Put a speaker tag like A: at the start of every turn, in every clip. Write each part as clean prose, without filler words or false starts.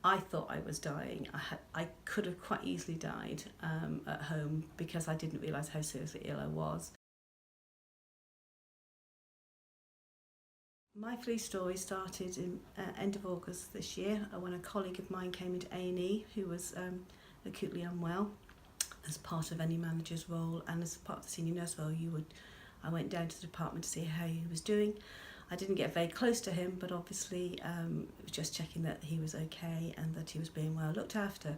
A: I thought I was dying. I could have quite easily died at home because I didn't realise how seriously ill I was. My flu story started in end of August this year when a colleague of mine came into A&E who was acutely unwell. As part of any manager's role and as part of the senior nurse role, I went down to the department to see how he was doing. I didn't get very close to him, but obviously it was just checking that he was okay and that he was being well looked after.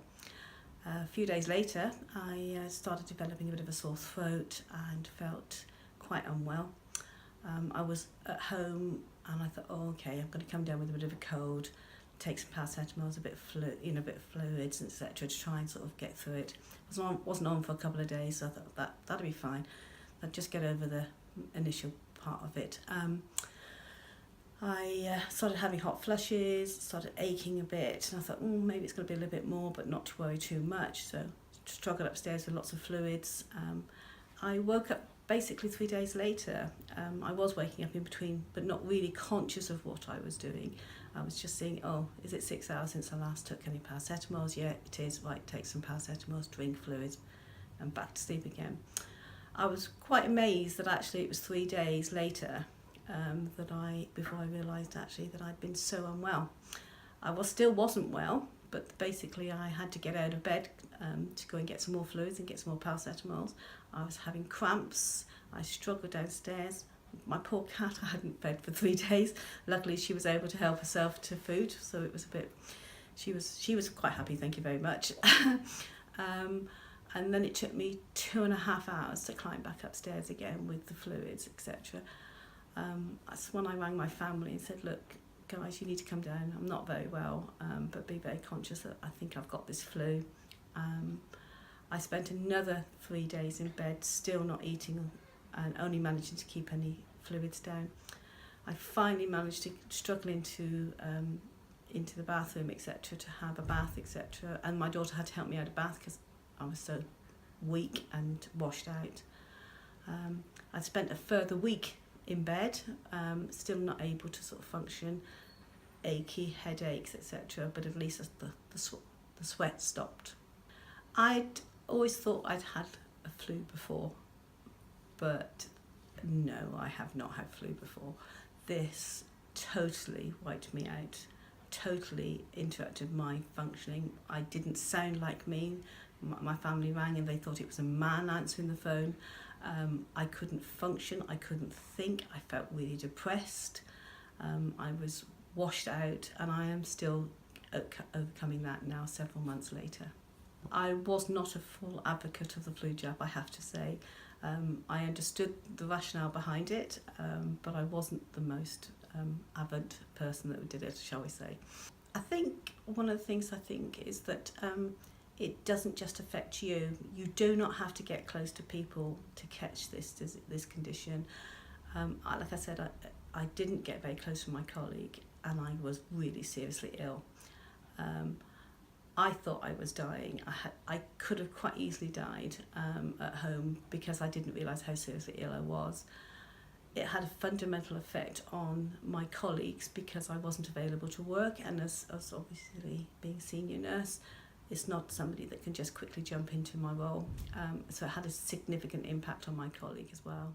A: A few days later, I started developing a bit of a sore throat and felt quite unwell. I was at home and I thought, oh, okay, I'm going to come down with a bit of a cold, take some paracetamol, a bit of fluids, etc., to try and sort of get through it. Wasn't on for a couple of days, so I thought that'll be fine. I'd just get over the initial part of it. I started having hot flushes, started aching a bit, and I thought, maybe it's going to be a little bit more, but not to worry too much. So struggled upstairs with lots of fluids. I woke up basically 3 days later. I was waking up in between, but not really conscious of what I was doing. I was just saying, is it 6 hours since I last took any paracetamols? Yeah, it is. Right, take some paracetamols, drink fluids, and back to sleep again. I was quite amazed that actually it was 3 days later before I realised actually that I'd been so unwell. I still wasn't well, but basically I had to get out of bed to go and get some more fluids and get some more paracetamols. I was having cramps. I struggled downstairs. My poor cat, I hadn't fed for 3 days. Luckily she was able to help herself to food, so it was a bit, she was quite happy, thank you very much. And then it took me 2.5 hours to climb back upstairs again with the fluids, etc. That's when I rang my family and said, look, guys, you need to come down. I'm not very well, but be very conscious that I think I've got this flu. I spent another 3 days in bed, still not eating and only managing to keep any fluids down. I finally managed to struggle into the bathroom, etc., to have a bath, etc. And my daughter had to help me out of bath because I was so weak and washed out. I spent a further week in bed, still not able to sort of function, achy, headaches, etc. But at least the sweat stopped. I'd always thought I'd had a flu before, but no, I have not had flu before. This totally wiped me out, totally interrupted my functioning. I didn't sound like me. My family rang and they thought it was a man answering the phone. I couldn't function, I couldn't think, I felt really depressed. I was washed out, and I am still overcoming that now several months later. I was not a full advocate of the flu jab, I have to say. I understood the rationale behind it, but I wasn't the most avid person that did it, shall we say. I think one of the things is that it doesn't just affect you. You do not have to get close to people to catch this condition. Like I said, I didn't get very close with my colleague, and I was really seriously ill. I thought I was dying. I could have quite easily died at home because I didn't realise how seriously ill I was. It had a fundamental effect on my colleagues because I wasn't available to work, and as obviously being senior nurse, it's not somebody that can just quickly jump into my role. So it had a significant impact on my colleague as well.